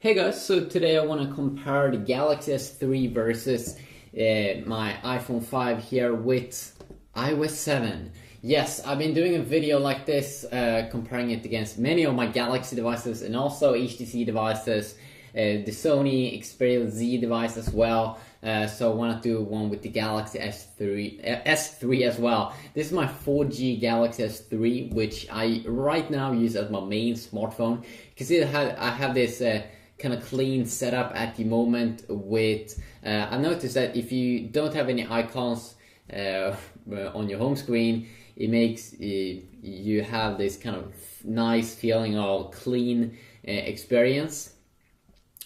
Hey guys, so today I want to compare the Galaxy S3 versus my iPhone 5 here with iOS 7. Yes, I've been doing a video like this comparing it against many of my Galaxy devices and also HTC devices, the Sony Xperia Z device as well. So I want to do one with the Galaxy S3 as well. This is my 4G Galaxy S3, which I right now use as my main smartphone. You can see that I have this kind of clean setup at the moment with I noticed that if you don't have any icons on your home screen, it makes you have this kind of nice feeling of clean experience.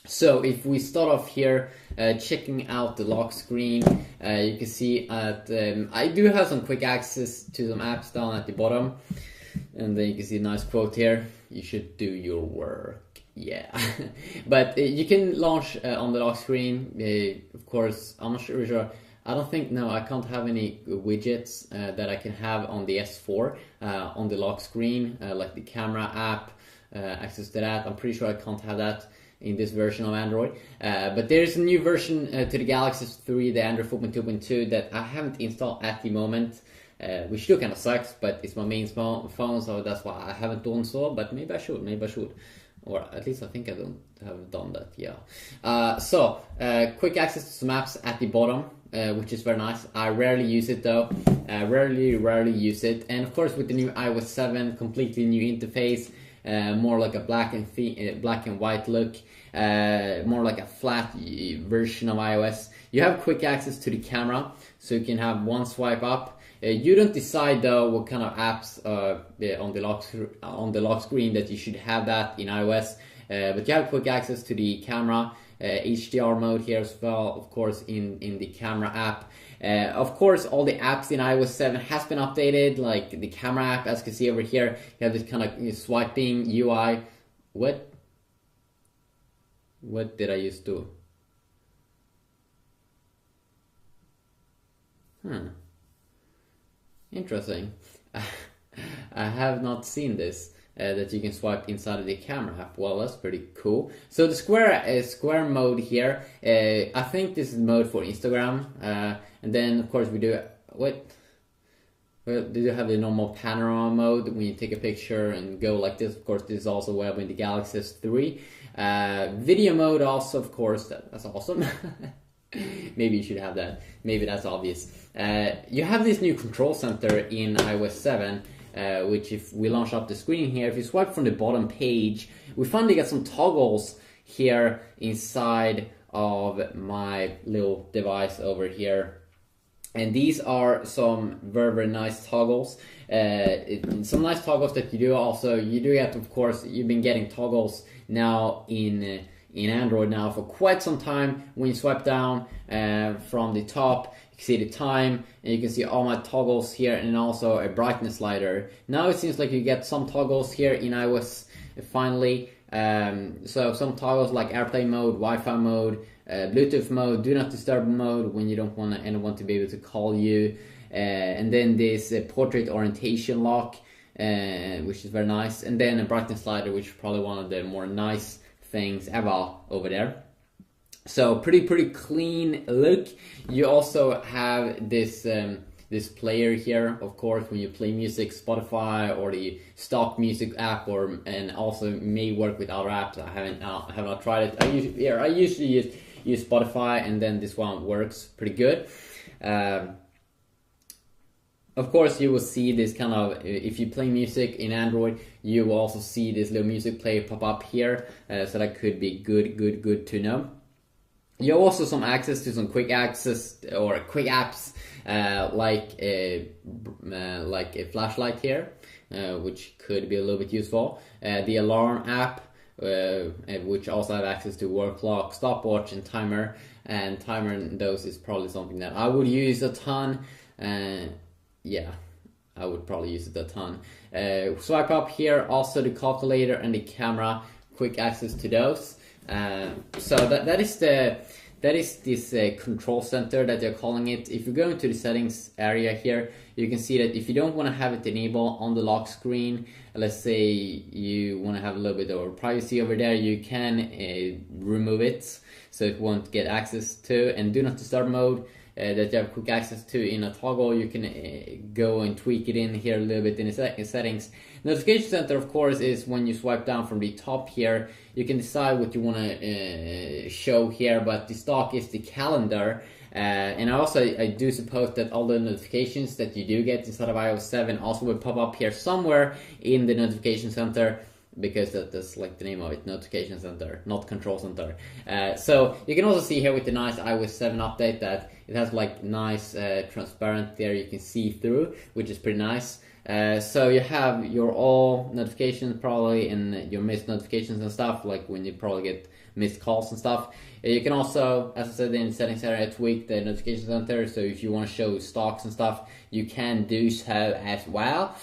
So if we start off here checking out the lock screen, you can see that I do have some quick access to some apps down at the bottom, and then you can see a nice quote here: you should do your work. Yeah, but you can launch on the lock screen. Of course, I'm not sure. I don't think, no, I can't have any widgets that I can have on the S4 on the lock screen, like the camera app, access to that. I'm pretty sure I can't have that in this version of Android. But there's a new version to the Galaxy S3, the Android 4.2.2, that I haven't installed at the moment. Which still kind of sucks, but it's my main phone, so that's why I haven't done so. But maybe I should. Or at least I think I don't have done that, yeah. So, quick access to some apps at the bottom, which is very nice. I rarely use it though, rarely use it. And of course with the new iOS 7, completely new interface, more like a black and white look, more like a flat version of iOS. You have quick access to the camera, so you can have one swipe up. You don't decide though what kind of apps on the lock screen that you should have that in iOS, but you have quick access to the camera, HDR mode here as well, of course in the camera app. Of course all the apps in iOS 7 has been updated, like the camera app, as you can see over here. You have this kind of swiping UI. What did I just do? Interesting. I have not seen this, that you can swipe inside of the camera app. Well, that's pretty cool. So the square mode here, I think this is mode for Instagram, and then of course we do have the normal panorama mode when you take a picture and go like this. Of course, this is also available in the Galaxy S3. Video mode also, of course, that's awesome. Maybe you should have that. Maybe that's obvious. You have this new control center in iOS 7, which if we launch up the screen here, if you swipe from the bottom page, we finally get some toggles here inside of my little device over here. And these are some very nice toggles. Some nice toggles that you do also. You do get, of course, you've been getting toggles now in Android now for quite some time. When you swipe down from the top, you can see the time, and you can see all my toggles here, and also a brightness slider. Now it seems like you get some toggles here in iOS finally. So some toggles like airplane mode, Wi-Fi mode, Bluetooth mode, do not disturb mode when you don't want anyone to be able to call you, and then this portrait orientation lock, which is very nice, and then a brightness slider, which is probably one of the more nice things ever over there. So pretty clean look. You also have this this player here, of course, when you play music, Spotify or the stock music app, and also may work with other apps. I have not tried it. I usually use Spotify, and then this one works pretty good. Of course, you will see this kind of, if you play music in Android, you will also see this little music player pop up here, so that could be good to know. You have also some access to some quick access or quick apps, like a flashlight here, which could be a little bit useful. The alarm app, which also have access to work clock, stopwatch, and timer. And timer in those is probably something that I would use a ton. Yeah, I would probably use it a ton. Swipe up here, also the calculator and the camera, quick access to those. So that is the that is this control center that they're calling it. If you go into the settings area here, you can see that if you don't want to have it enabled on the lock screen, let's say you want to have a little bit of privacy over there, you can remove it so it won't get access to. And do not disturb mode that you have quick access to in a toggle, you can go and tweak it in here a little bit in the settings. Notification center, of course, is when you swipe down from the top here, you can decide what you want to show here, but the stock is the calendar. And I do suppose that all the notifications that you do get inside of iOS 7 also will pop up here somewhere in the notification center, because that's like the name of it, notification center, not control center. So you can also see here with the nice iOS 7 update that it has like nice transparent there, you can see through, which is pretty nice. So you have your all notifications probably, and your missed notifications and stuff, like when you probably get missed calls and stuff. You can also, as I said in the settings area, tweak the notification center, so if you want to show stocks and stuff, you can do so as well.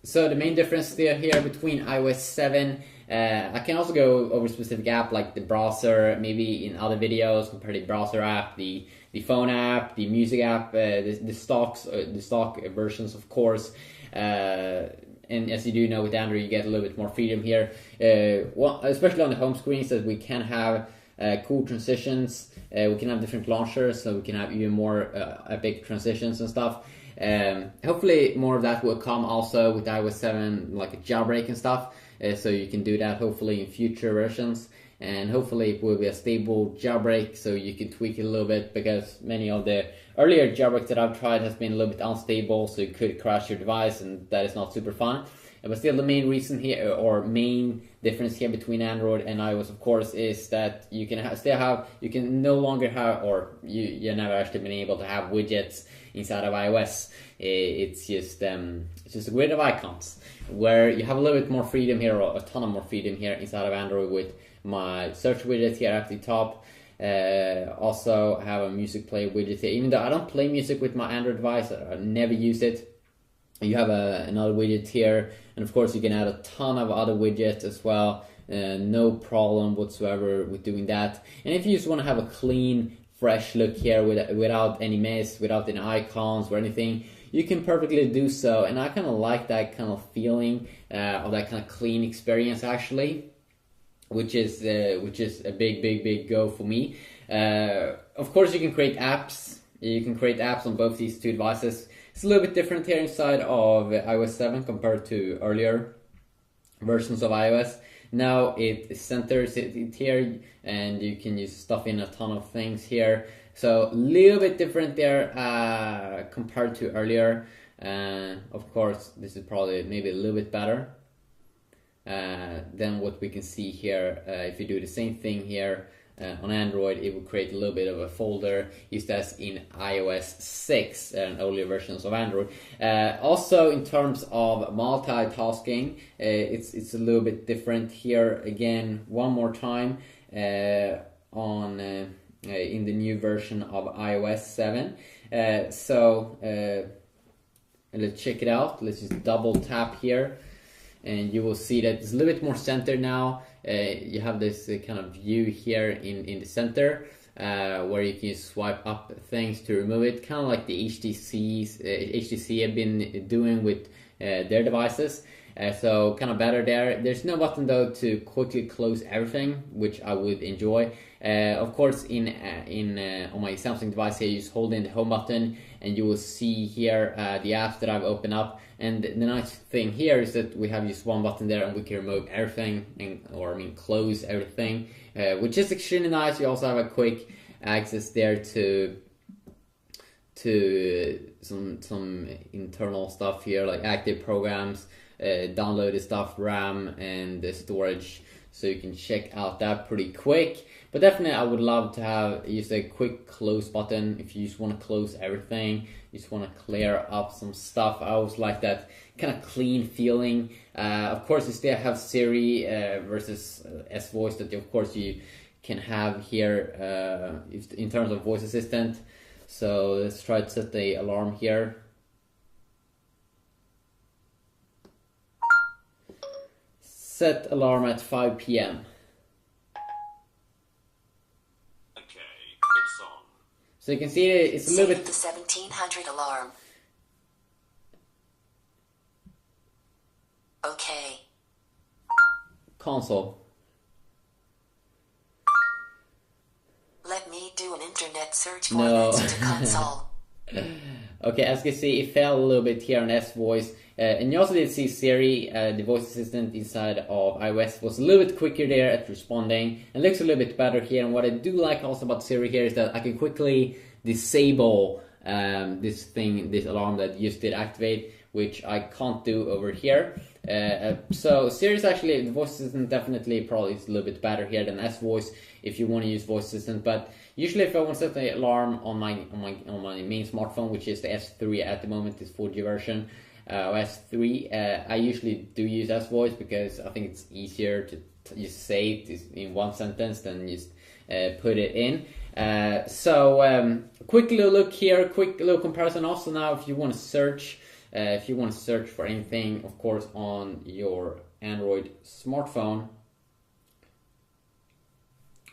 So the main difference there here between iOS 7, I can also go over specific app like the browser, maybe in other videos, compare the browser app, the phone app, the music app, the stock versions, of course. And as you do know, with Android, you get a little bit more freedom here. Well, especially on the home screen, so that we can have cool transitions. We can have different launchers, so we can have even more epic transitions and stuff. Hopefully more of that will come also with iOS 7, like a jailbreak and stuff, so you can do that hopefully in future versions, and hopefully it will be a stable jailbreak so you can tweak it a little bit, because many of the earlier jailbreaks that I've tried has been a little bit unstable, so you could crash your device, and that is not super fun. But still, the main reason here, or main difference here between Android and iOS, of course, is that you can you can no longer have, or you never actually been able to have widgets inside of iOS. It's just a grid of icons, where you have a little bit more freedom here, or a ton of more freedom here inside of Android with my search widget here at the top. Also have a music player widget here. Even though I don't play music with my Android device, I never use it. You have another widget here, and of course you can add a ton of other widgets as well. No problem whatsoever with doing that. And if you just want to have a clean, fresh look here without any mess, without any icons or anything, you can perfectly do so. And I kind of like that kind of feeling of that kind of clean experience, actually, which is a big go for me. Of course, you can create apps. You can create apps on both these two devices. It's a little bit different here inside of iOS 7 compared to earlier versions of iOS. Now it centers it here, and you can use stuff in a ton of things here. So a little bit different there compared to earlier. Of course, this is probably maybe a little bit better than what we can see here. If you do the same thing here on Android, it will create a little bit of a folder, just as in iOS 6 and earlier versions of Android. Also, in terms of multitasking, it's a little bit different here. Again, one more time on in the new version of iOS 7. Let's check it out. Let's just double tap here, and you will see that it's a little bit more centered now. You have this kind of view here in the center, where you can swipe up things to remove it, kind of like the HTC have been doing with their devices. So kind of better there. There's no button though to quickly close everything, which I would enjoy. Of course, on my Samsung device here, you just hold in the home button, and you will see here the apps that I've opened up. And the nice thing here is that we have just one button there, and we can remove everything, close everything, which is extremely nice. You also have a quick access there to some internal stuff here, like active programs, downloaded stuff, RAM, and the storage, so you can check out that pretty quick. But definitely I would love to have just a quick close button if you just want to close everything, you just want to clear up some stuff. I always like that kind of clean feeling. Of course, you still have Siri versus S Voice that of course you can have here in terms of voice assistant. So let's try to set the alarm here. Set alarm at 5 p.m. So you can see it's a little bit... The 1700 alarm. Okay. Console. Let me do an internet search for No. next to console. Okay, as you can see, it fell a little bit here on S voice. And you also did see Siri, the voice assistant inside of iOS, was a little bit quicker there at responding and looks a little bit better here. And what I do like also about Siri here is that I can quickly disable this alarm that used to activate, which I can't do over here. So Siri is actually, the voice assistant definitely probably is a little bit better here than S voice if you want to use voice assistant. But usually if I want to set the alarm on my main smartphone, which is the S3 at the moment, this 4G version, S3, I usually do use S voice because I think it's easier to just say it in one sentence than just put it in. Quick little look here, quick little comparison also now if you want to search. If you want to search for anything, of course, on your Android smartphone,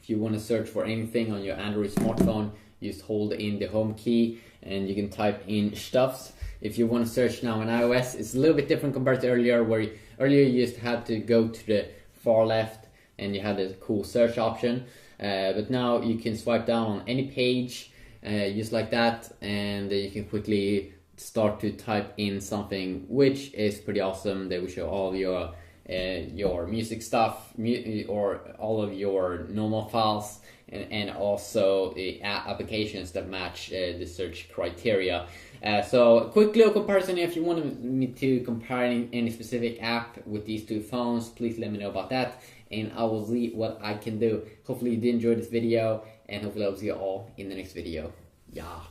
if you want to search for anything on your Android smartphone, just hold in the home key and you can type in stuffs. If you want to search now on iOS, it's a little bit different compared to earlier, where earlier you just had to go to the far left and you had a cool search option. But now you can swipe down on any page just like that, and you can quickly start to type in something, which is pretty awesome. They will show all your music stuff, or all of your normal files, and also the applications that match the search criteria. So quick little comparison. If you want me to compare any specific app with these two phones, please let me know about that, and I will see what I can do. Hopefully you did enjoy this video, and hopefully I'll see you all in the next video. Yeah,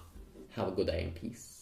have a good day and peace.